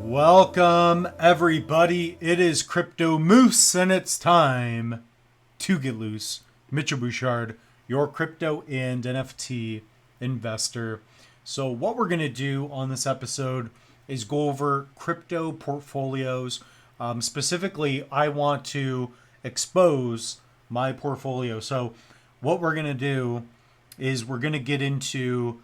Welcome, everybody. It is Crypto Moose, and it's time to get loose. Mitchell Bouchard, your crypto and NFT investor. So, what we're going to do on this episode is go over crypto portfolios. Specifically, I want to expose my portfolio. So, what we're going to do is we're going to get into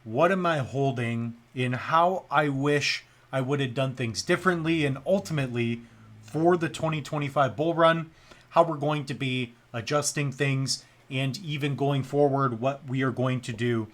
what am I holding and how I wish I would have done things differently, and ultimately for the 2025 bull run, how we're going to be adjusting things and even going forward what we are going to do.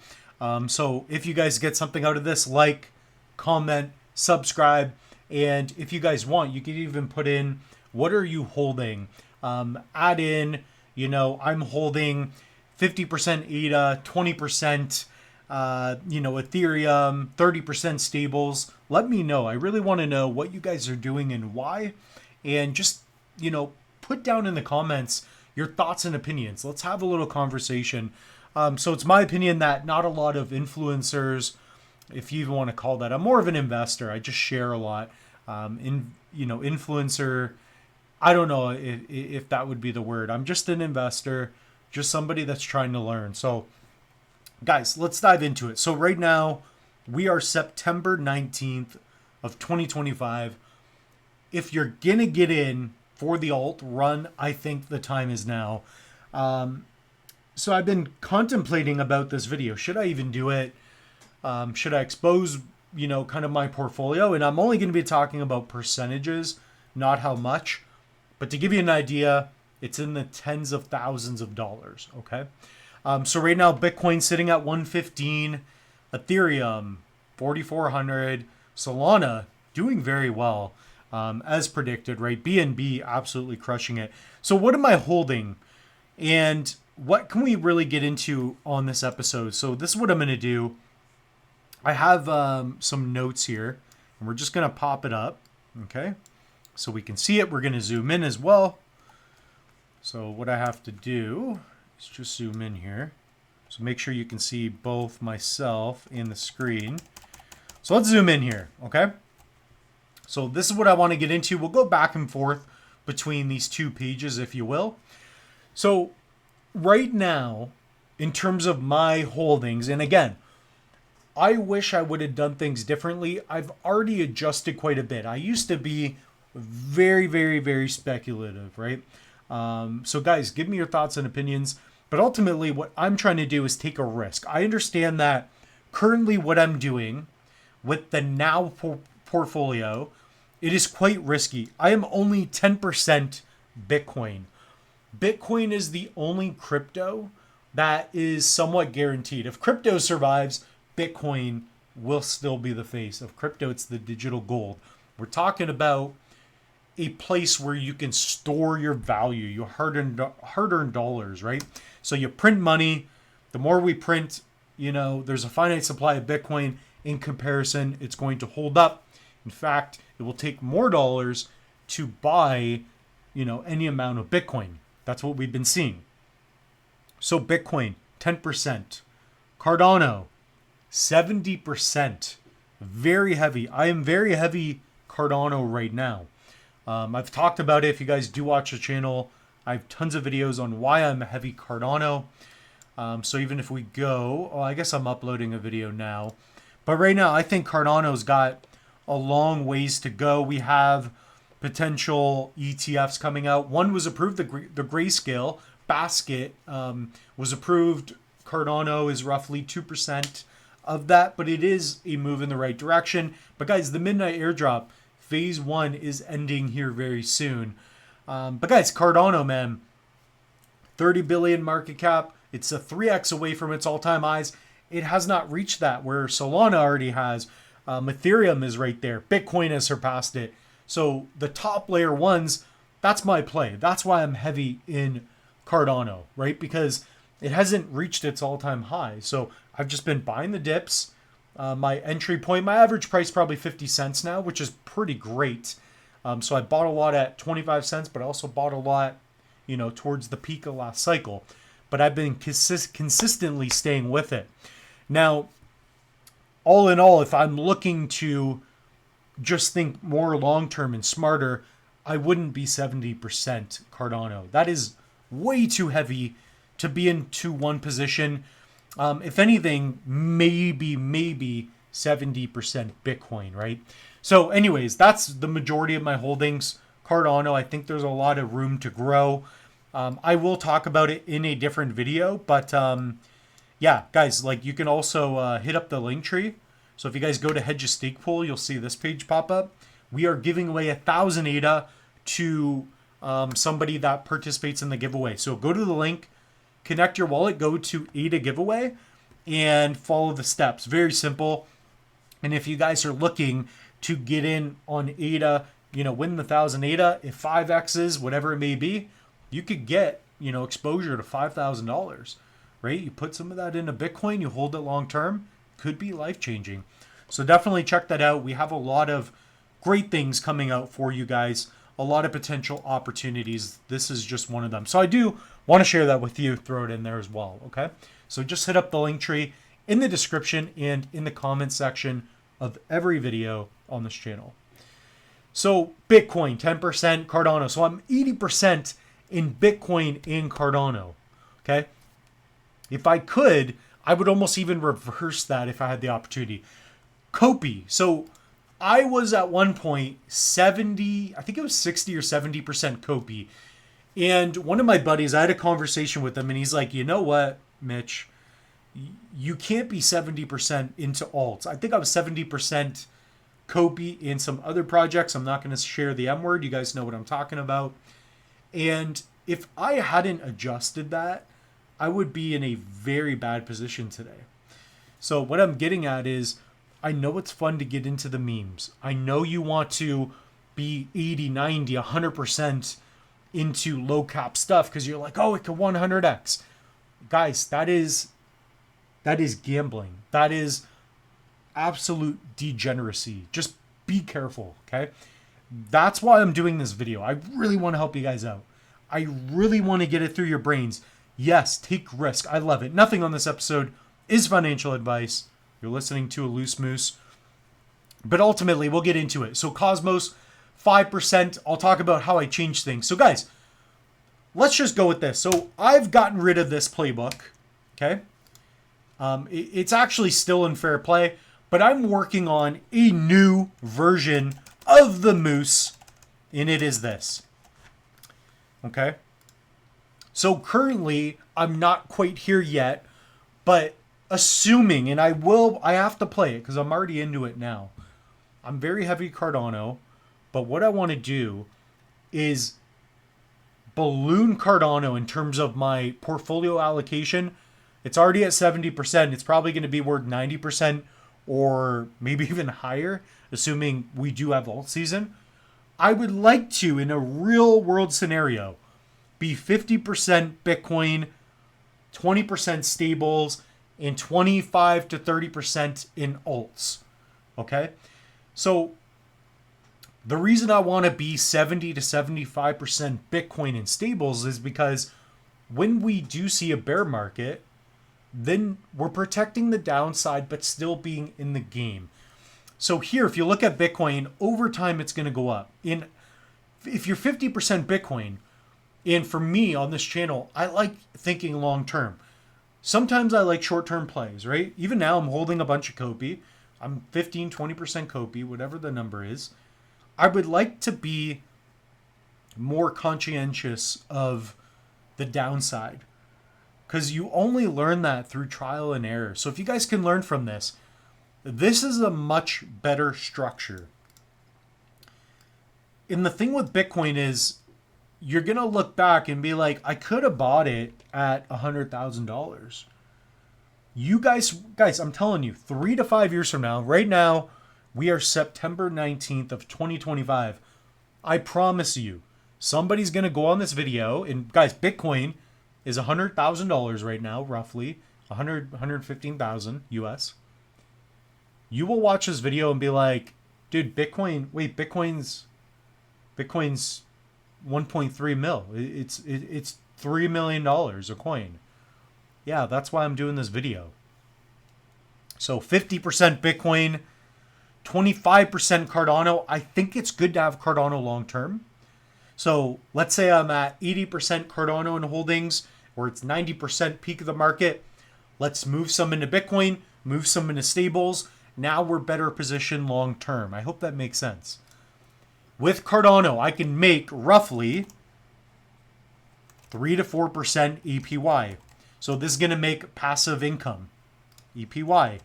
So if you guys get something out of this, like, comment, subscribe, and if you guys want, you can even put in what are you holding. Add in, I'm holding 50% ADA, 20% Ethereum, 30% stables. Let me know. I really want to know what you guys are doing and why. And just, put down in the comments your thoughts and opinions. Let's have a little conversation. So it's my opinion that not a lot of influencers, if you even want to call that, I'm more of an investor. I just share a lot. Influencer, I don't know if that would be the word. I'm just an investor, just somebody that's trying to learn. So guys, let's dive into it. So right now, we are September 19th of 2025. If you're going to get in for the alt run, I think the time is now. So I've been contemplating about this video. Should I even do it? Should I expose, kind of my portfolio? And I'm only going to be talking about percentages, not how much. But to give you an idea, it's in the tens of thousands of dollars, okay? So right now, Bitcoin sitting at 115, Ethereum 4,400, Solana doing very well, as predicted, right? BNB absolutely crushing it. So what am I holding, and what can we really get into on this episode? So this is what I'm going to do. I have some notes here, and we're just going to pop it up, okay? So we can see it. We're going to zoom in as well. So what I have to do, let's just zoom in here. So make sure you can see both myself and the screen. So let's zoom in here, okay? So this is what I want to get into. We'll go back and forth between these two pages, if you will. So right now, in terms of my holdings, and again, I wish I would have done things differently. I've already adjusted quite a bit. I used to be very, very, very speculative, right? So guys, give me your thoughts and opinions. But ultimately, what I'm trying to do is take a risk. I understand that currently what I'm doing with the now portfolio, it is quite risky. I am only 10% Bitcoin. Bitcoin is the only crypto that is somewhat guaranteed. If crypto survives, Bitcoin will still be the face of crypto. It's the digital gold. We're talking about a place where you can store your value, your hard-earned dollars, right? So you print money. The more we print, there's a finite supply of Bitcoin. In comparison, it's going to hold up. In fact, it will take more dollars to buy, any amount of Bitcoin. That's what we've been seeing. So Bitcoin, 10%. Cardano, 70%. Very heavy. I am very heavy Cardano right now. I've talked about it. If you guys do watch the channel, I have tons of videos on why I'm a heavy Cardano. So even if we go, I guess I'm uploading a video now. But right now, I think Cardano's got a long ways to go. We have potential ETFs coming out. One was approved, the Grayscale basket was approved. Cardano is roughly 2% of that, but it is a move in the right direction. But guys, the midnight airdrop, phase 1 is ending here very soon. But guys, Cardano, man, 30 billion market cap. It's a 3x away from its all-time highs. It has not reached that where Solana already has. Ethereum is right there. Bitcoin has surpassed it. So the top layer ones, that's my play. That's why I'm heavy in Cardano, right? Because it hasn't reached its all-time high. So I've just been buying the dips. My entry point, my average price probably 50 cents now, which is pretty great. So I bought a lot at 25 cents, but I also bought a lot, towards the peak of last cycle. But I've been consistently staying with it. Now, all in all, if I'm looking to just think more long-term and smarter, I wouldn't be 70% Cardano. That is way too heavy to be into one position. If anything, maybe 70% Bitcoin, right? So anyways, that's the majority of my holdings. Cardano, I think there's a lot of room to grow. I will talk about it in a different video, but yeah, guys, like you can also hit up the link tree. So if you guys go to Hedge a Stake Pool, you'll see this page pop up. We are giving away 1,000 ADA to somebody that participates in the giveaway. So go to the link, connect your wallet, go to ADA giveaway, and follow the steps. Very simple. And if you guys are looking to get in on ADA, win the 1,000 ADA, if 5X's, whatever it may be, you could get, exposure to $5,000, right? You put some of that into Bitcoin, you hold it long term, could be life-changing. So definitely check that out. We have a lot of great things coming out for you guys, a lot of potential opportunities. This is just one of them. So I do want to share that with you, throw it in there as well, okay? So just hit up the link tree in the description and in the comment section of every video on this channel. So Bitcoin, 10%, Cardano. So I'm 80% in Bitcoin and Cardano, okay? If I could, I would almost even reverse that if I had the opportunity. Kopi. So I was at one point 70, I think it was 60 or 70% Kopi. And one of my buddies, I had a conversation with him and he's like, you know what, Mitch, you can't be 70% into alts. I think I was 70% Kopi in some other projects. I'm not going to share the M word. You guys know what I'm talking about. And if I hadn't adjusted that, I would be in a very bad position today. So what I'm getting at is, I know it's fun to get into the memes. I know you want to be 80, 90, 100% into low cap stuff because you're like, oh, it could 100x. Guys, that is gambling. That is absolute degeneracy. Just be careful, okay? That's why I'm doing this video. I really want to help you guys out. I really want to get it through your brains. Yes, take risk. I love it. Nothing on this episode is financial advice. You're listening to a loose moose. But ultimately, we'll get into it. So Cosmos, 5%. I'll talk about how I changed things. So guys, let's just go with this. So I've gotten rid of this playbook, okay? It's actually still in fair play, but I'm working on a new version of the moose, and it is this, okay? So currently, I'm not quite here yet, but assuming, and I have to play it because I'm already into it now. I'm very heavy Cardano, but what I want to do is balloon Cardano in terms of my portfolio allocation. It's already at 70%. It's probably going to be worth 90% or maybe even higher, assuming we do have alt season. I would like to, in a real world scenario, be 50% Bitcoin, 20% stables, and 25 to 30% in alts. Okay? So the reason I want to be 70 to 75% Bitcoin in stables is because when we do see a bear market, then we're protecting the downside but still being in the game. So here, if you look at Bitcoin, over time it's going to go up. If you're 50% Bitcoin, and for me on this channel, I like thinking long term. Sometimes I like short term plays, right? Even now I'm holding a bunch of Kopi. I'm 15, 20% Kopi, whatever the number is. I would like to be more conscientious of the downside because you only learn that through trial and error. So if you guys can learn from this, this is a much better structure. And the thing with Bitcoin is you're going to look back and be like, I could have bought it at $100,000. You guys, I'm telling you, 3 to 5 years from now, right now, we are September 19th of 2025. I promise you, somebody's going to go on this video. And guys, Bitcoin is $100,000 right now, roughly. 115,000 US. You will watch this video and be like, dude, Bitcoin's 1.3 mil. It's $3 million a coin. Yeah, that's why I'm doing this video. So 50% Bitcoin, 25% Cardano. I think it's good to have Cardano long term. So let's say I'm at 80% Cardano in holdings, or it's 90% peak of the market. Let's move some into Bitcoin, move some into stables. Now we're better positioned long term. I hope that makes sense. With Cardano, I can make roughly 3 to 4% APY. So this is going to make passive income. EPY,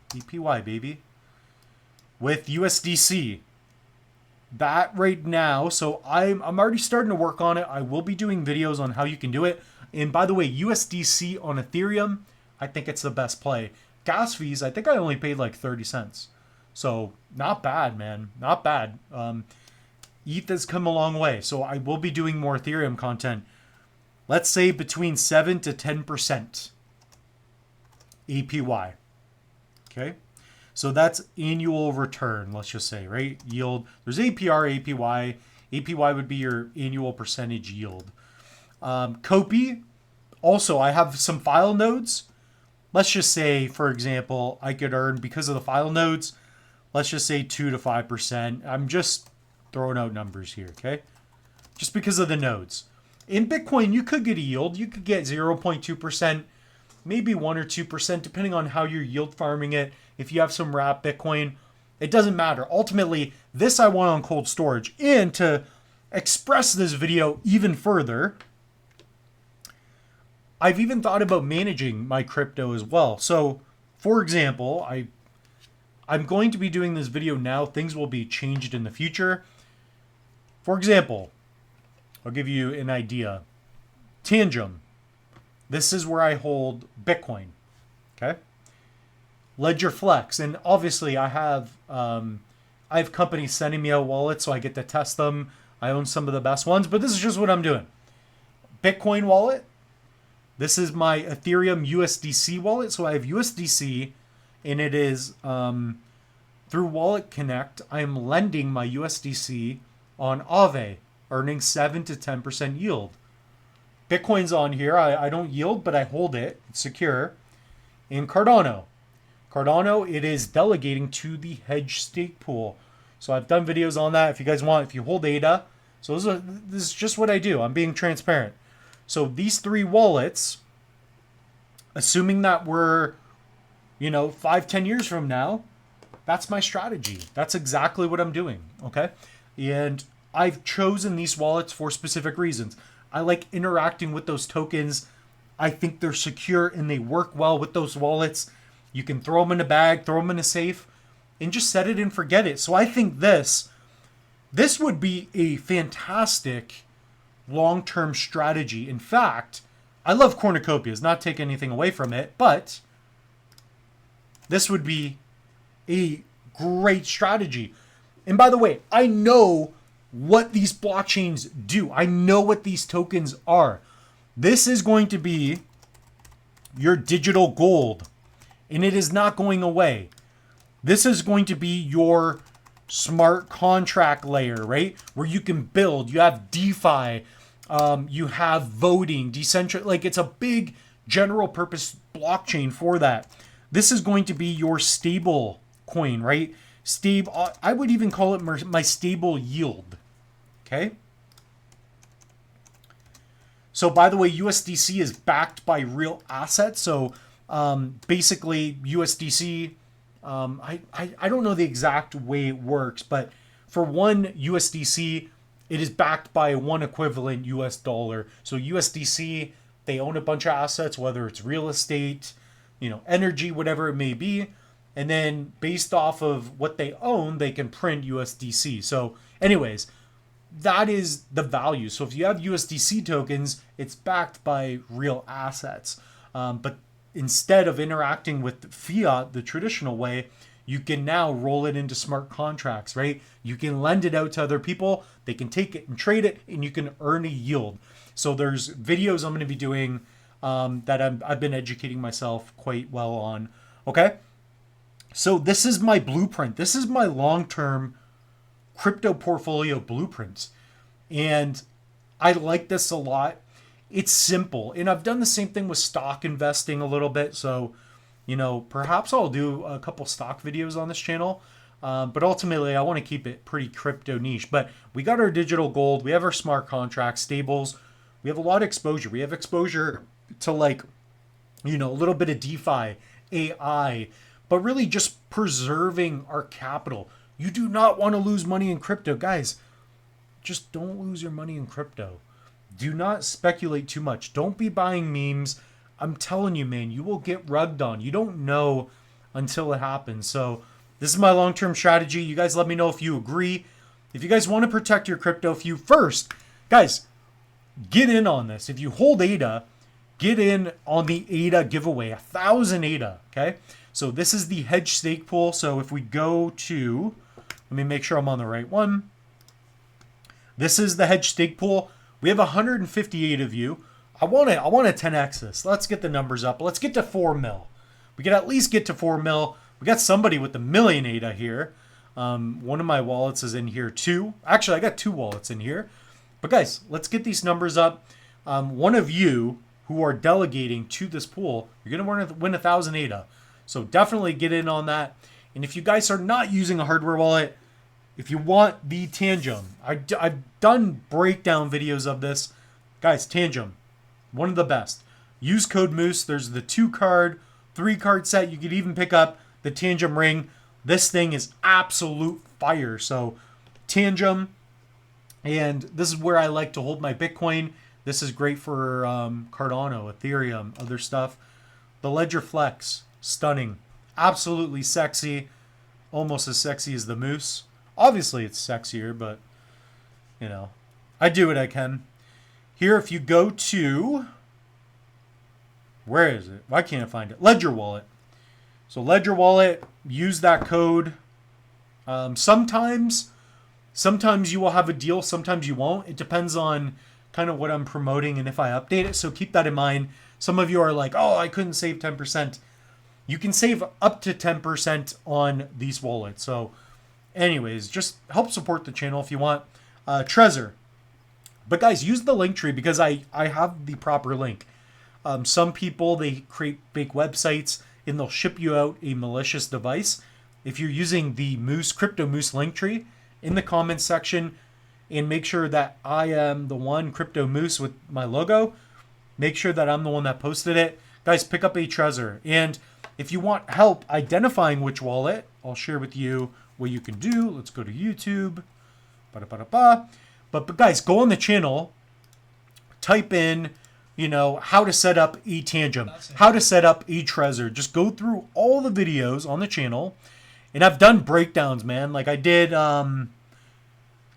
baby. With USDC, that right now, so I'm already starting to work on it. I will be doing videos on how you can do it. And by the way, USDC on Ethereum, I think it's the best play. Gas fees, I think I only paid like 30 cents. So not bad, man. Not bad. ETH has come a long way. So I will be doing more Ethereum content. Let's say between 7 to 10% APY. Okay. So that's annual return, let's just say, right? Yield. There's APR, APY. APY would be your annual percentage yield. Copy. Also, I have some file nodes. Let's just say, for example, I could earn, because of the file nodes, let's just say 2 to 5%. I'm just throwing out numbers here, okay? Just because of the nodes. In Bitcoin, you could get a yield. You could get 0.2%, maybe 1 or 2%, depending on how you're yield farming it. If you have some wrap Bitcoin, it doesn't matter. Ultimately, this I want on cold storage. And to express this video even further, I've even thought about managing my crypto as well. So, for example, I'm going to be doing this video now. Things will be changed in the future. For example, I'll give you an idea. Tangem. This is where I hold Bitcoin. Okay. Ledger Flex, and obviously I have companies sending me out wallets, so I get to test them. I own some of the best ones, but this is just what I'm doing. Bitcoin wallet. This is my Ethereum USDC wallet. So I have USDC, and it is through Wallet Connect. I am lending my USDC on Aave, earning 7 to 10% yield. Bitcoin's on here. I don't yield, but I hold it. It's secure. In Cardano. Cardano, it is delegating to the hedge stake pool. So I've done videos on that if you guys want, if you hold ADA. So this is just what I do. I'm being transparent. So these three wallets, assuming that we're, 5-10 years from now, that's my strategy. That's exactly what I'm doing, okay? And I've chosen these wallets for specific reasons. I like interacting with those tokens. I think they're secure and they work well with those wallets. You can throw them in a bag, throw them in a safe, and just set it and forget it. So I think this would be a fantastic long-term strategy. In fact, I love cornucopias, not take anything away from it, but this would be a great strategy. And by the way, I know what these blockchains do. I know what these tokens are. This is going to be your digital gold, and it is not going away. This is going to be your smart contract layer, right? Where you can build, you have DeFi, you have voting, decentralized, like it's a big general purpose blockchain for that. This is going to be your stable coin, right? Stable, I would even call it my stable yield. Okay. So by the way, USDC is backed by real assets. So basically USDC, I don't know the exact way it works, but for one USDC, it is backed by one equivalent US dollar. So USDC, they own a bunch of assets, whether it's real estate, energy, whatever it may be. And then based off of what they own, they can print USDC. So anyways, that is the value. So if you have USDC tokens, it's backed by real assets. But instead of interacting with fiat the traditional way, you can now roll it into smart contracts, right? You can lend it out to other people. They can take it and trade it, and you can earn a yield. So there's videos I'm going to be doing that I've been educating myself quite well on. Okay. So this is my blueprint. This is my long-term crypto portfolio blueprint. And I like this a lot. It's simple. And I've done the same thing with stock investing a little bit. So, perhaps I'll do a couple stock videos on this channel. But ultimately, I want to keep it pretty crypto niche. But we got our digital gold. We have our smart contracts, stables. We have a lot of exposure. We have exposure to like, a little bit of DeFi, AI, but really just preserving our capital. You do not want to lose money in crypto. Guys, just don't lose your money in crypto. Do not speculate too much. Don't be buying memes. I'm telling you, man, you will get rugged on. You don't know until it happens. So this is my long-term strategy. You guys let me know if you agree. If you guys want to protect your crypto, first, guys, get in on this. If you hold ADA, get in on the ADA giveaway, 1,000 ADA, okay? So this is the hedge stake pool. So if we go to, let me make sure I'm on the right one. This is the hedge stake pool. We have 158 of you. I want to 10x this. Let's get the numbers up. Let's get to 4 mil. We can at least get to 4 mil. We got somebody with the million ADA here. One of my wallets is in here too. Actually, I got 2 wallets in here. But guys, let's get these numbers up. One of you who are delegating to this pool, you're going to win 1,000 ADA. So definitely get in on that. And if you guys are not using a hardware wallet, if you want the Tangem, I've done breakdown videos of this. Guys, Tangem, one of the best. Use code Moose. There's the 2-card, 3-card set. You could even pick up the Tangem ring. This thing is absolute fire. So Tangem, and this is where I like to hold my Bitcoin. This is great for Cardano, Ethereum, other stuff. The Ledger Flex, stunning. Absolutely sexy. Almost as sexy as the Moose. Obviously, it's sexier, but, I do what I can. Here, if you go to, where is it? Why can't I find it? Ledger Wallet. So Ledger Wallet, use that code. Sometimes you will have a deal, sometimes you won't. It depends on kind of what I'm promoting and if I update it. So keep that in mind. Some of you are like, oh, I couldn't save 10%. You can save up to 10% on these wallets. So anyways, just help support the channel if you want. Trezor. But guys, use the link tree because I have the proper link. Some people, they create fake websites and they'll ship you out a malicious device. If you're using the Moose, Crypto Moose link tree, in the comments section, and make sure that I am the one, Crypto Moose with my logo. Make sure that I'm the one that posted it. Guys, pick up a Trezor. And if you want help identifying which wallet, I'll share with you what you can do. Let's go to YouTube. But guys, go on the channel, type in, how to set up a Tangem, how to set up a Trezor. Just go through all the videos on the channel. And I've done breakdowns, man. Like I did, how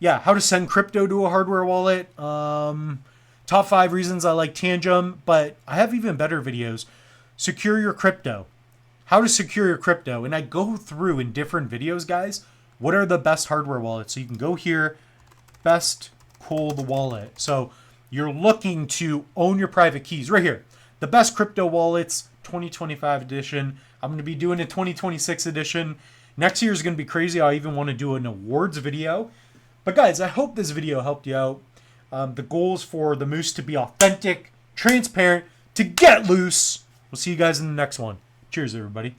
to send crypto to a hardware wallet. Top 5 reasons I like Tangem. But I have even better videos. Secure your crypto. How to secure your crypto. And I go through in different videos, guys, what are the best hardware wallets. So you can go here, best cold wallet. So you're looking to own your private keys right here. The best crypto wallets, 2025 edition. I'm going to be doing a 2026 edition. Next year is going to be crazy. I even want to do an awards video. But guys, I hope this video helped you out. The goal is for the Moose to be authentic, transparent, to get loose. We'll see you guys in the next one. Cheers, everybody.